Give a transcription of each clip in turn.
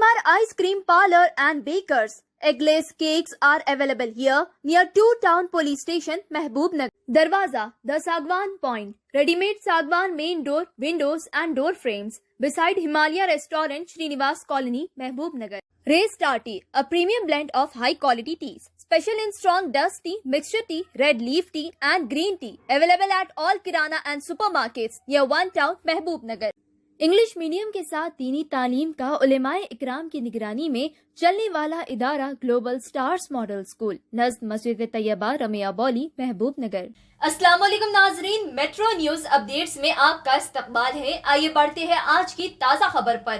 Shalimar Ice Cream Parlor and Bakers. Eggless cakes are available here near 2 Town Police Station, Mehboob Nagar. Darwaza, the Sagwan Point. Ready-made Sagwan main door, windows and door frames. Beside Himalaya Restaurant, Srinivas Colony, Mehboob Nagar. Ray Star Tea, a premium blend of high-quality teas. Special in strong dust tea, mixture tea, red leaf tea and green tea. Available at all Kirana and supermarkets near 1 Town, Mehboob Nagar. English medium کے ساتھ دینی تعلیم کا علماء اکرام کی نگرانی میں چلنے والا ادارہ گلوبل سٹارز ماڈل اسکول نزد مسجد طیبہ رمیا بولی محبوب نگر۔ السلام علیکم ناظرین، میٹرو نیوز اپڈیٹس میں آپ کا استقبال ہے۔ آئیے بڑھتے ہیں آج کی تازہ خبر پر۔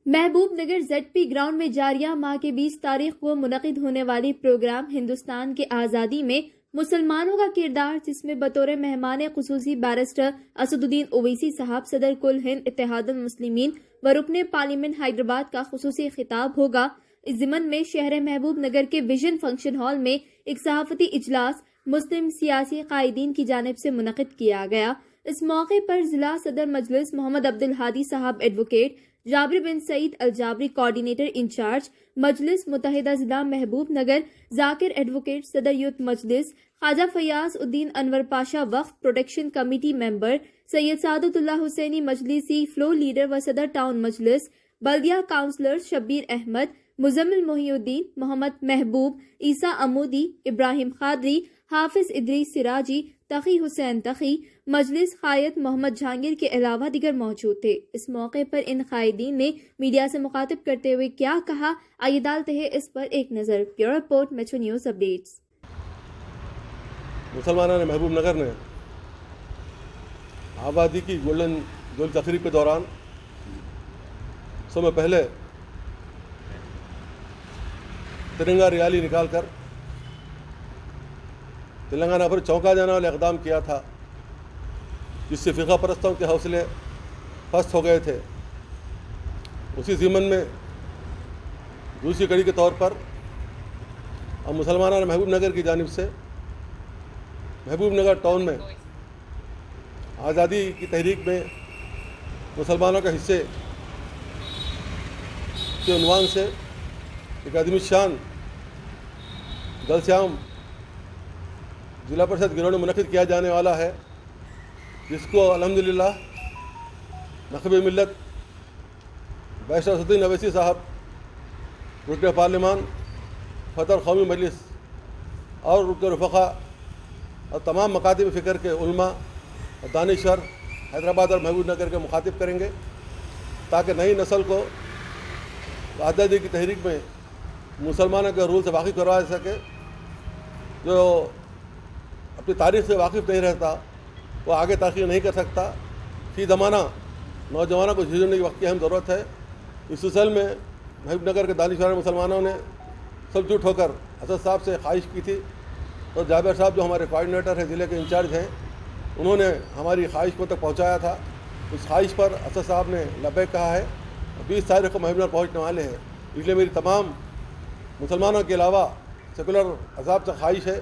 محبوب نگر زیڈ پی گراؤنڈ میں جاریہ ماہ کے 20 تاریخ کو منعقد ہونے والی پروگرام ہندوستان کے آزادی میں مسلمانوں کا کردار، جس میں بطور مہمان خصوصی بیرسٹر اسد الدین اویسی صاحب صدر کل ہند اتحاد المسلمین و رکن پارلیمنٹ حیدرآباد کا خصوصی خطاب ہوگا۔ اس ضمن میں شہر محبوب نگر کے ویژن فنکشن ہال میں ایک صحافتی اجلاس مسلم سیاسی قائدین کی جانب سے منعقد کیا گیا۔ اس موقع پر ضلع صدر مجلس محمد عبدالہادی صاحب ایڈوکیٹ، جابر بن سعید الجابری کوارڈینیٹر انچارج مجلس متحدہ ضلع محبوب نگر، ذاکر ایڈوکیٹ صدر یوتھ مجلس، خواجہ فیاض الدین انور پاشا وقف پروٹیکشن کمیٹی ممبر، سید سعادت اللہ حسینی مجلسی فلور لیڈر و صدر ٹاؤن مجلس، بلدیہ کاؤنسلر شبیر احمد، مزمل محی الدین، محمد محبوب، عیسیٰ عمودی، ابراہیم قادری، حافظ ادریس سراجی، تقی حسین تقی، مجلس قائد محمد جہانگیر کے علاوہ دیگر موجود تھے۔ اس موقع پر ان قائدین نے میڈیا سے مخاطب کرتے ہوئے کیا کہا، آئیے ڈالتے ہیں اس پر ایک نظر۔ Bureau report, metro news updates. مسلمانوں نے محبوب نگر نے آبادی کی گولڈن جوبلی تقریب کے دوران سب پہلے ترنگا ریالی نکال کر تلنگانہ پر چونکا جانے والا اقدام کیا تھا، جس سے فرقہ پرستوں کے حوصلے پست ہو گئے تھے۔ اسی ضمن میں دوسری کڑی کے طور پر ہم مسلمانوں نے محبوب نگر کی جانب سے محبوب نگر ٹاؤن میں آزادی کی تحریک میں مسلمانوں کے حصے کے عنوان سے ایک عظیم شان جلسہ عام ضلع پریشد گراؤنڈ میں منعقد کیا جانے والا ہے، جس کو الحمدللہ نقب ملت بیرسٹر اسد الدین اویسی صاحب رکن پارلیمان، فتح قومی مجلس اور رکن رفقا اور تمام مکاتب فکر کے علماء اور دانشور حیدرآباد اور محبوب نگر کے مخاطب کریں گے، تاکہ نئی نسل کو آزادی کی تحریک میں مسلمانوں کے رول سے واقف کروایا جا سکے۔ جو اپنی تاریخ سے واقف نہیں رہتا وہ آگے تحقیق نہیں کر سکتا۔ فی زمانہ نوجوانوں کو جھیلنے کی وقت کی اہم ضرورت ہے۔ اس سلسلے میں محبوب نگر کے دانشور مسلمانوں نے سب جٹ ہو کر اسد صاحب سے خواہش کی تھی، اور جابر صاحب جو ہمارے کوآرڈینیٹر ہیں، ضلع کے انچارج ہیں، انہوں نے ہماری خواہش کو تک پہنچایا تھا۔ اس خواہش پر اسد صاحب نے لبیک کہا ہے۔ 20 تاریخ کو محبوب نگر پہنچنے والے ہیں، اس لیے میری تمام مسلمانوں کے علاوہ سیکولر احزاب سے خواہش ہے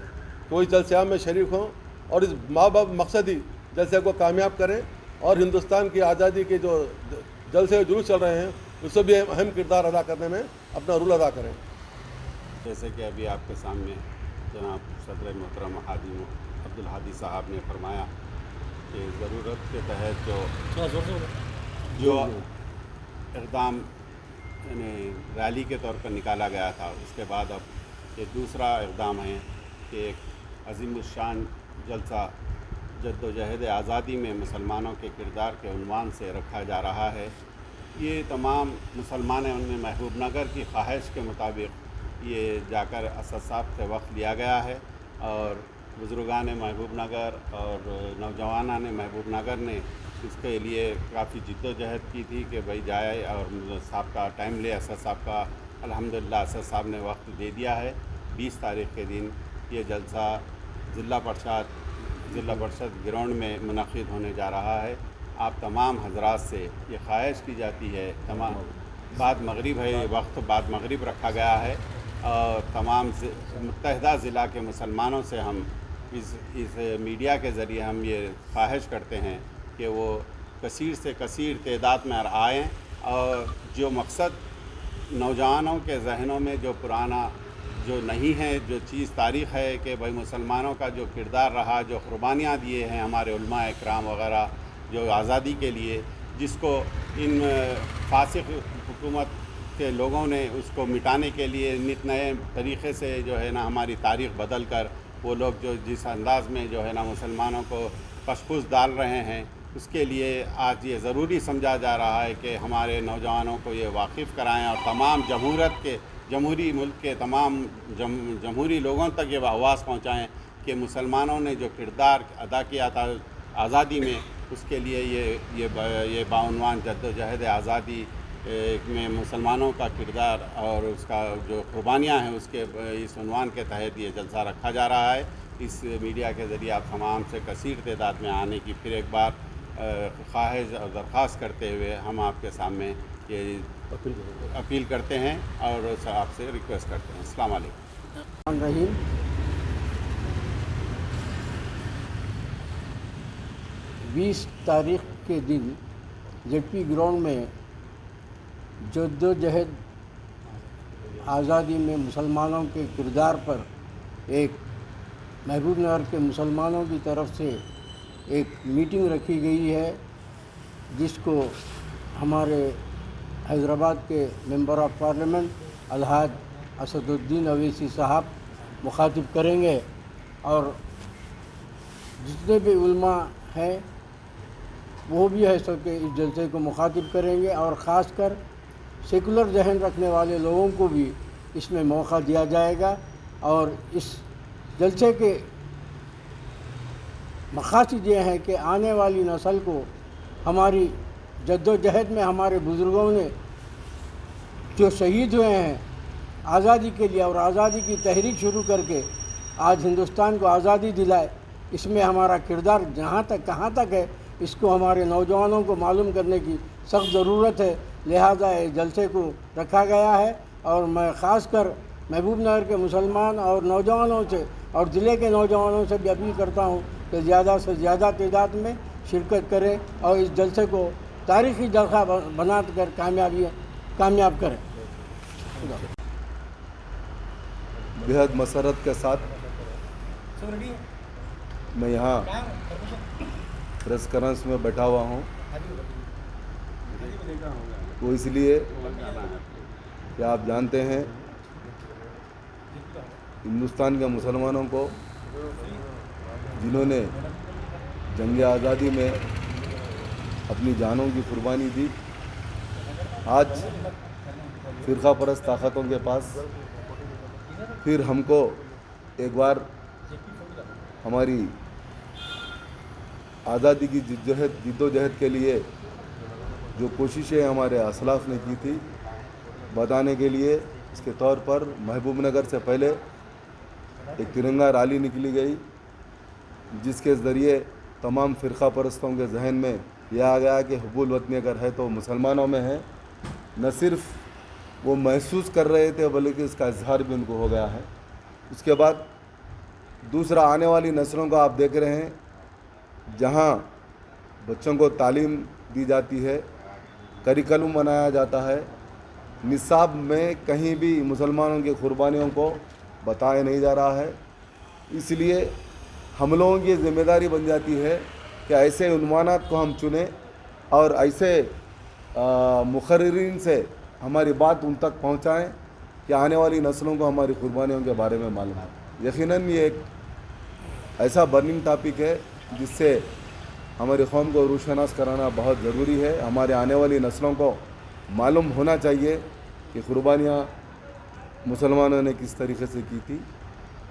کہ وہ اس جلسے عام میں شریک ہوں اور اس مابعد مقصدی جلسے کو کامیاب کریں، اور ہندوستان کی آزادی کے جو جلسے جلوس چل رہے ہیں اس سے بھی اہم کردار ادا کرنے میں اپنا رول ادا کریں۔ جیسے کہ ابھی آپ کے سامنے جناب صدر محترم عبدالہادی صاحب نے فرمایا کہ ضرورت کے تحت جو اقدام یعنی ریلی کے طور پر نکالا گیا تھا، اس کے بعد اب یہ دوسرا اقدام ہے کہ ایک عظیم الشان جلسہ جد و جہد آزادی میں مسلمانوں کے کردار کے عنوان سے رکھا جا رہا ہے۔ یہ تمام مسلمانوں نے محبوب نگر کی خواہش کے مطابق یہ جا کر اسد صاحب سے وقت لیا گیا ہے، اور بزرگان محبوب نگر اور نوجوانان محبوب نگر نے اس کے لیے کافی جد و جہد کی تھی کہ بھائی جائے اور صاحب کا ٹائم لے۔ اسد صاحب کا الحمدللہ اسد صاحب نے وقت دے دیا ہے۔ 20 تاریخ کے دن یہ جلسہ ضلع پریشد گراؤنڈ میں منعقد ہونے جا رہا ہے۔ آپ تمام حضرات سے یہ خواہش کی جاتی ہے، تمام بعد مغرب ہے، یہ وقت بعد مغرب رکھا گیا ہے، اور تمام متحدہ ضلع کے مسلمانوں سے ہم اس میڈیا کے ذریعے ہم یہ خواہش کرتے ہیں کہ وہ کثیر سے کثیر تعداد میں آئیں، اور جو مقصد नौजवानों के जहनों में जो पुराना जो नहीं है जो चीज़ तारीख़ है कि भाई मुसलमानों का जो किरदार रहा, जो क़ुरबानियाँ दिए हैं हमारे उलमा इकराम वग़ैरह जो आज़ादी के लिए, जिसको इन फासिक हुकूमत के लोगों ने उसको मिटाने के लिए नित नए तरीक़े से जो है ना हमारी तारीख़ बदल कर वो लोग जो जिस अंदाज़ में जो है ना मुसलमानों को पशपुस डाल रहे हैं, उसके लिए आज ये ज़रूरी समझा जा रहा है कि हमारे नौजवानों को ये वाकिफ़ कराएं और तमाम जमहूरी मुल्क के तमाम जमहूरी लोगों तक ये आवाज़ पहुँचाएँ कि मुसलमानों ने जो किरदार अदा किया था आज़ादी में, उसके लिए ये बाउनवान जद्दोजहद आज़ादी में मुसलमानों का किरदार और उसका जो कुर्बानियाँ हैं उसके इस उन्वान के तहत ये जलसा रखा जा रहा है। इस मीडिया के ज़रिए आप तमाम से कसीर तादाद में आने की फिर एक बार ख्वाहिश और दरख्वास्त करते हुए हम आपके सामने ये अपील करते हैं और आपसे रिक्वेस्ट करते हैं। अस्सलाम वालेकुम। रहीम, 20 तारीख के दिन जेडपी ग्राउंड में जद्दोजहद आज़ादी में मुसलमानों के किरदार पर एक महबूब नगर के मुसलमानों की तरफ से एक मीटिंग रखी गई है, जिसको हमारे हैदराबाद के मेंबर ऑफ पार्लियामेंट अलहाज असदुद्दीन अवैसी साहब मुखातिब करेंगे और जितने भी उलमा हैं वो भी है सो के इस जलसे को मुखातिब करेंगे और ख़ास कर सेकुलर जहन रखने वाले लोगों को भी इसमें मौका दिया जाएगा। और इस जलसे के मक़ासद ये हैं कि आने वाली नस्ल को हमारी जद्दोजहद में हमारे बुज़ुर्गों ने जो शहीद हुए हैं आज़ादी के लिए और आज़ादी की तहरीक शुरू करके आज हिंदुस्तान को आज़ादी दिलाए, इसमें हमारा किरदार जहाँ तक कहाँ तक है इसको हमारे नौजवानों को मालूम करने की सख्त ज़रूरत है। लिहाजा इस जलसे को रखा गया है और मैं ख़ास कर महबूब नगर के मुसलमान और नौजवानों से और ज़िले के नौजवानों से भी अपील करता हूँ कि ज़्यादा से ज़्यादा तादाद में शिरकत करें और इस जलसे को तारीख़ी जलसा बना कर कामयाब करें। बेहद मसरत के साथ मैं यहाँ प्रेस कॉन्फ्रेंस में बैठा हुआ हूँ, तो इसलिए कि आप जानते हैं हिंदुस्तान के मुसलमानों को जिन्होंने जंग आज़ादी में अपनी जानों की कुर्बानी दी, आज फ़िरका परस्त ताकतों के पास फिर हमको एक बार हमारी आज़ादी की जिद्दोजहद के लिए जो कोशिशें हमारे असलाफ ने की थी बताने के लिए, इसके तौर पर महबूब नगर से पहले एक तिरंगा रैली निकली गई, जिसके ज़रिए तमाम फ़िरका परस्तों के जहन में यह आ गया कि हुब्बुल वतनी अगर है तो मुसलमानों में है। न सिर्फ वो महसूस कर रहे थे बल्कि इसका इजहार भी उनको हो गया है। उसके बाद दूसरा, आने वाली नस्लों को आप देख रहे हैं, जहाँ बच्चों को तालीम दी जाती है, करिकुलम बनाया जाता है, निसाब में कहीं भी मुसलमानों की कुर्बानियों को बताया नहीं जा रहा है। इसलिए हम लोगों की ज़िम्मेदारी बन जाती है कि ऐसे उन्वानात को हम चुनें और ऐसे मुखर्रिरीन से हमारी बात उन तक पहुंचाएं कि आने वाली नस्लों को हमारी कुर्बानियों के बारे में मालूम है। यकीनन ये एक ऐसा बर्निंग टॉपिक है जिससे हमारी कौम को रोशनास कराना बहुत ज़रूरी है। हमारे आने वाली नस्लों को मालूम होना चाहिए कि कुर्बानियाँ मुसलमानों ने किस तरीके से की थी।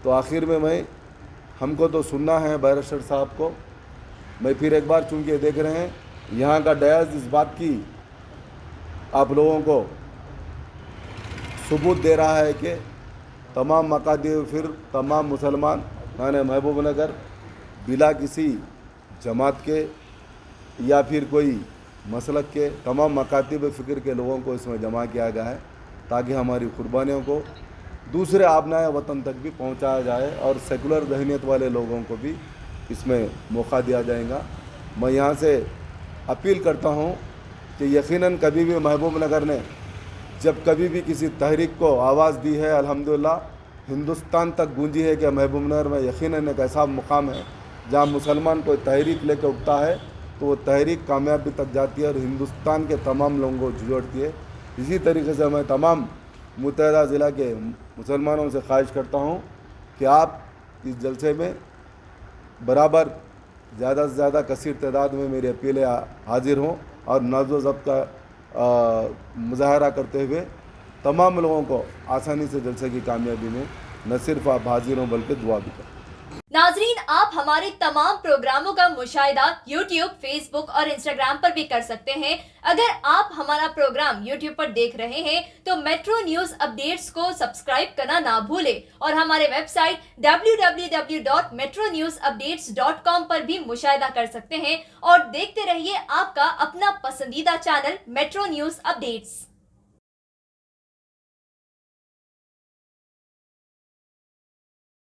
तो आखिर में हमको तो सुनना है बैरिस्टर साहब को, मैं फिर एक बार चूँकि देख रहे हैं यहाँ का डयाज इस बात की आप लोगों को सबूत दे रहा है कि तमाम मकादिर फिर तमाम मुसलमान यानी महबूब नगर बिला किसी जमात के या फिर कोई मसलक के तमाम मकातिब फ़िक्र के लोगों को इसमें जमा किया गया है ताकि हमारी कुर्बानियों को दूसरे आबनाए वतन तक भी पहुंचाया जाए और सेकुलर जहनीत वाले लोगों को भी इसमें मौका दिया जाएगा। मैं यहाँ से अपील करता हूँ कि यकीनन कभी भी महबूब नगर ने जब कभी भी किसी तहरीक को आवाज़ दी है अल्हम्दुलिल्लाह हिंदुस्तान तक गूंजी है कि महबूब नगर में यकीनन एक ऐसा मुकाम है जहाँ मुसलमान कोई तहरीक लेकर उठता है तो वो तहरीक कामयाबी तक जाती है और हिंदुस्तान के तमाम लोगों को जोड़ती है। इसी तरीके से मैं तमाम मुत्तहदा ज़िला के मुसलमानों से ख्वाहिश करता हूँ कि आप इस जलसे में बराबर ज़्यादा से ज़्यादा कसीर तादाद में मेरी अपीलें हाजिर हों और नज़्म व ज़ब्त का मुजाहरा करते हुए तमाम लोगों को आसानी से जलसे की कामयाबी में न सिर्फ आप हाजिर हों बल्कि दुआ भी करें। नाजरीन, आप हमारे तमाम प्रोग्रामों का मुशाहिदा YouTube, Facebook और Instagram पर भी कर सकते हैं। अगर आप हमारा प्रोग्राम YouTube पर देख रहे हैं तो मेट्रो न्यूज अपडेट्स को सब्सक्राइब करना ना भूलें और हमारे वेबसाइट www.metronewsupdates.com पर भी मुशाहिदा कर सकते हैं और देखते रहिए आपका अपना पसंदीदा चैनल मेट्रो न्यूज अपडेट्स।